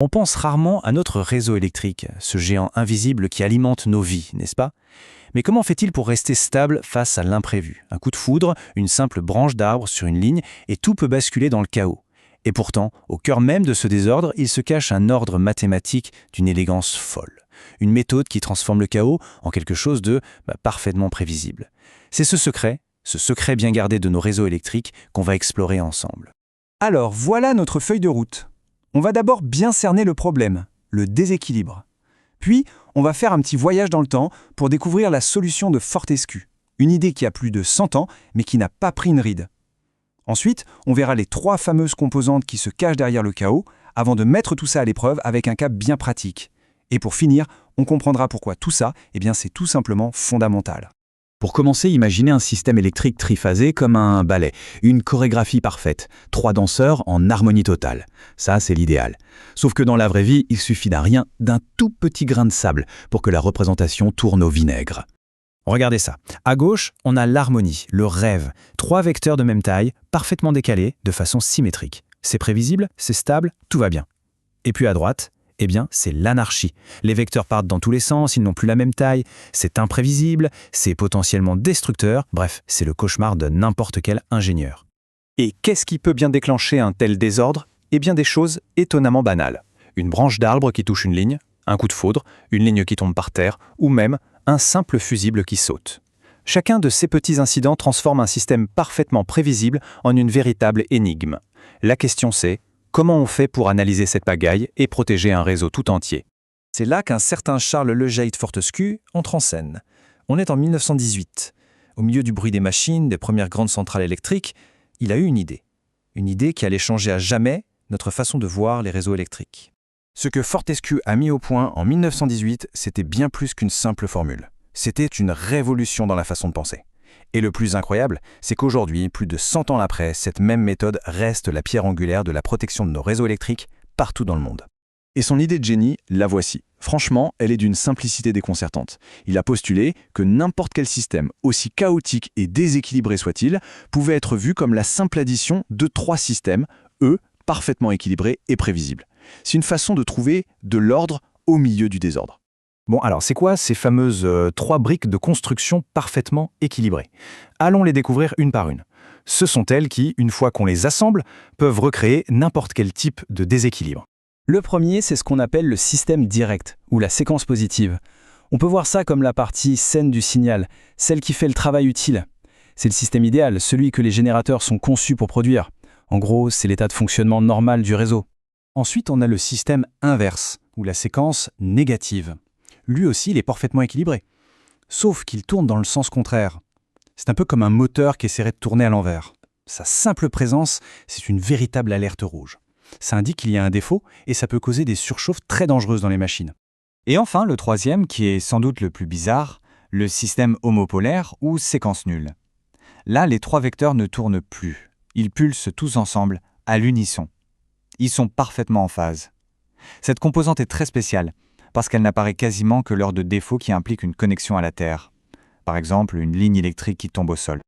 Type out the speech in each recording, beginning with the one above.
On pense rarement à notre réseau électrique, ce géant invisible qui alimente nos vies, n'est-ce pas? Mais comment fait-il pour rester stable face à l'imprévu? Un coup de foudre, une simple branche d'arbre sur une ligne, et tout peut basculer dans le chaos. Et pourtant, au cœur même de ce désordre, il se cache un ordre mathématique d'une élégance folle. Une méthode qui transforme le chaos en quelque chose de parfaitement prévisible. C'est ce secret bien gardé de nos réseaux électriques qu'on va explorer ensemble. Alors, voilà notre feuille de route. On va d'abord bien cerner le problème, le déséquilibre. Puis, on va faire un petit voyage dans le temps pour découvrir la solution de Fortescue, une idée qui a plus de 100 ans, mais qui n'a pas pris une ride. Ensuite, on verra les 3 fameuses composantes qui se cachent derrière le chaos, avant de mettre tout ça à l'épreuve avec un cas bien pratique. Et pour finir, on comprendra pourquoi tout ça, c'est tout simplement fondamental. Pour commencer, imaginez un système électrique triphasé comme un ballet, une chorégraphie parfaite, 3 danseurs en harmonie totale. Ça, c'est l'idéal. Sauf que dans la vraie vie, il suffit d'un tout petit grain de sable pour que la représentation tourne au vinaigre. Regardez ça. À gauche, on a l'harmonie, le rêve. 3 vecteurs de même taille, parfaitement décalés, de façon symétrique. C'est prévisible, c'est stable, tout va bien. Et puis à droite, c'est l'anarchie. Les vecteurs partent dans tous les sens, ils n'ont plus la même taille, c'est imprévisible, c'est potentiellement destructeur, bref, c'est le cauchemar de n'importe quel ingénieur. Et qu'est-ce qui peut bien déclencher un tel désordre? Des choses étonnamment banales. Une branche d'arbre qui touche une ligne, un coup de foudre, une ligne qui tombe par terre, ou même un simple fusible qui saute. Chacun de ces petits incidents transforme un système parfaitement prévisible en une véritable énigme. La question c'est, comment on fait pour analyser cette pagaille et protéger un réseau tout entier? C'est là qu'un certain Charles Legeyt Fortescue entre en scène. On est en 1918. Au milieu du bruit des machines, des premières grandes centrales électriques, il a eu une idée. Une idée qui allait changer à jamais notre façon de voir les réseaux électriques. Ce que Fortescue a mis au point en 1918, c'était bien plus qu'une simple formule. C'était une révolution dans la façon de penser. Et le plus incroyable, c'est qu'aujourd'hui, plus de 100 ans après, cette même méthode reste la pierre angulaire de la protection de nos réseaux électriques partout dans le monde. Et son idée de génie, la voici. Franchement, elle est d'une simplicité déconcertante. Il a postulé que n'importe quel système, aussi chaotique et déséquilibré soit-il, pouvait être vu comme la simple addition de 3 systèmes, eux, parfaitement équilibrés et prévisibles. C'est une façon de trouver de l'ordre au milieu du désordre. Bon, alors c'est quoi ces fameuses 3 briques de construction parfaitement équilibrées? Allons les découvrir une par une. Ce sont elles qui, une fois qu'on les assemble, peuvent recréer n'importe quel type de déséquilibre. Le premier, c'est ce qu'on appelle le système direct, ou la séquence positive. On peut voir ça comme la partie saine du signal, celle qui fait le travail utile. C'est le système idéal, celui que les générateurs sont conçus pour produire. En gros, c'est l'état de fonctionnement normal du réseau. Ensuite, on a le système inverse, ou la séquence négative. Lui aussi, il est parfaitement équilibré. Sauf qu'il tourne dans le sens contraire. C'est un peu comme un moteur qui essaierait de tourner à l'envers. Sa simple présence, c'est une véritable alerte rouge. Ça indique qu'il y a un défaut et ça peut causer des surchauffes très dangereuses dans les machines. Et enfin, le troisième, qui est sans doute le plus bizarre, le système homopolaire ou séquence nulle. Là, les 3 vecteurs ne tournent plus. Ils pulsent tous ensemble, à l'unisson. Ils sont parfaitement en phase. Cette composante est très spéciale, parce qu'elle n'apparaît quasiment que lors de défauts qui impliquent une connexion à la Terre. Par exemple, une ligne électrique qui tombe au sol.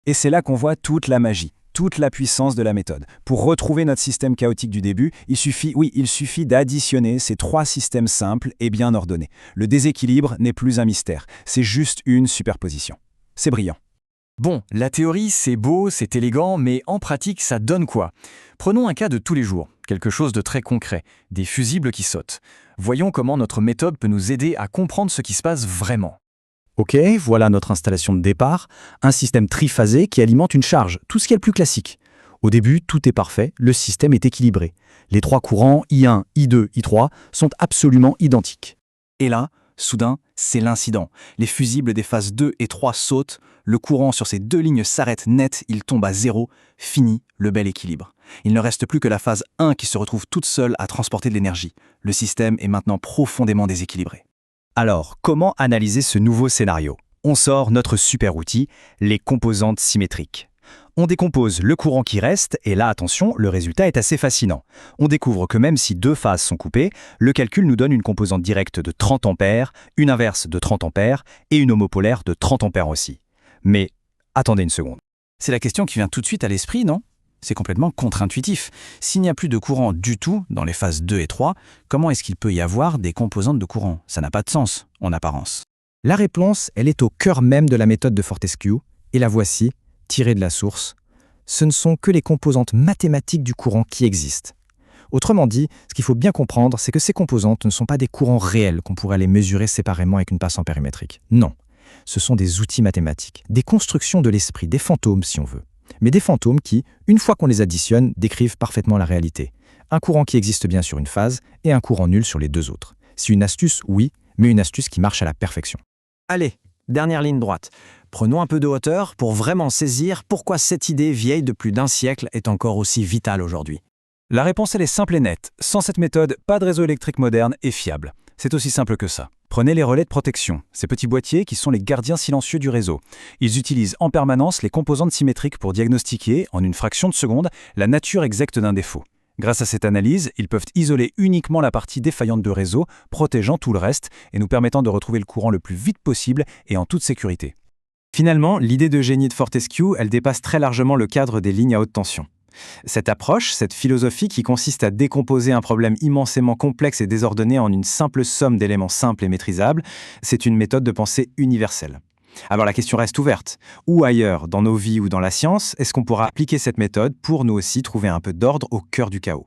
Et c'est là qu'on voit toute la magie, toute la puissance de la méthode. Pour retrouver notre système chaotique du début, il suffit d'additionner ces 3 systèmes simples et bien ordonnés. Le déséquilibre n'est plus un mystère, c'est juste une superposition. C'est brillant. Bon, la théorie, c'est beau, c'est élégant, mais en pratique, ça donne quoi? Prenons un cas de tous les jours, quelque chose de très concret, des fusibles qui sautent. Voyons comment notre méthode peut nous aider à comprendre ce qui se passe vraiment. Ok, voilà notre installation de départ, un système triphasé qui alimente une charge, tout ce qui est le plus classique. Au début, tout est parfait, le système est équilibré. Les 3 courants, I1, I2, I3, sont absolument identiques. Et là, soudain, c'est l'incident. Les fusibles des phases 2 et 3 sautent, le courant sur ces 2 lignes s'arrête net, il tombe à 0, fini le bel équilibre. Il ne reste plus que la phase 1 qui se retrouve toute seule à transporter de l'énergie. Le système est maintenant profondément déséquilibré. Alors, comment analyser ce nouveau scénario? On sort notre super outil, les composantes symétriques. On décompose le courant qui reste, et là, attention, le résultat est assez fascinant. On découvre que même si 2 phases sont coupées, le calcul nous donne une composante directe de 30 ampères, une inverse de 30 ampères et une homopolaire de 30 ampères aussi. Mais attendez une seconde. C'est la question qui vient tout de suite à l'esprit, non? C'est complètement contre-intuitif. S'il n'y a plus de courant du tout dans les phases 2 et 3, comment est-ce qu'il peut y avoir des composantes de courant? Ça n'a pas de sens, en apparence. La réponse, elle est au cœur même de la méthode de Fortescue, et la voici, tirée de la source. Ce ne sont que les composantes mathématiques du courant qui existent. Autrement dit, ce qu'il faut bien comprendre, c'est que ces composantes ne sont pas des courants réels qu'on pourrait les mesurer séparément avec une passe ampérimétrique. Non, ce sont des outils mathématiques, des constructions de l'esprit, des fantômes si on veut. Mais des fantômes qui, une fois qu'on les additionne, décrivent parfaitement la réalité. Un courant qui existe bien sur une phase et un courant nul sur les deux autres. C'est une astuce, oui, mais une astuce qui marche à la perfection. Allez, dernière ligne droite. Prenons un peu de hauteur pour vraiment saisir pourquoi cette idée vieille de plus d'un siècle est encore aussi vitale aujourd'hui. La réponse, elle est simple et nette. Sans cette méthode, pas de réseau électrique moderne et fiable. C'est aussi simple que ça. Prenez les relais de protection, ces petits boîtiers qui sont les gardiens silencieux du réseau. Ils utilisent en permanence les composantes symétriques pour diagnostiquer, en une fraction de seconde, la nature exacte d'un défaut. Grâce à cette analyse, ils peuvent isoler uniquement la partie défaillante du réseau, protégeant tout le reste et nous permettant de retrouver le courant le plus vite possible et en toute sécurité. Finalement, l'idée de génie de Fortescue, elle dépasse très largement le cadre des lignes à haute tension. Cette approche, cette philosophie qui consiste à décomposer un problème immensément complexe et désordonné en une simple somme d'éléments simples et maîtrisables, c'est une méthode de pensée universelle. Alors la question reste ouverte. Où ailleurs, dans nos vies ou dans la science, est-ce qu'on pourra appliquer cette méthode pour nous aussi trouver un peu d'ordre au cœur du chaos ?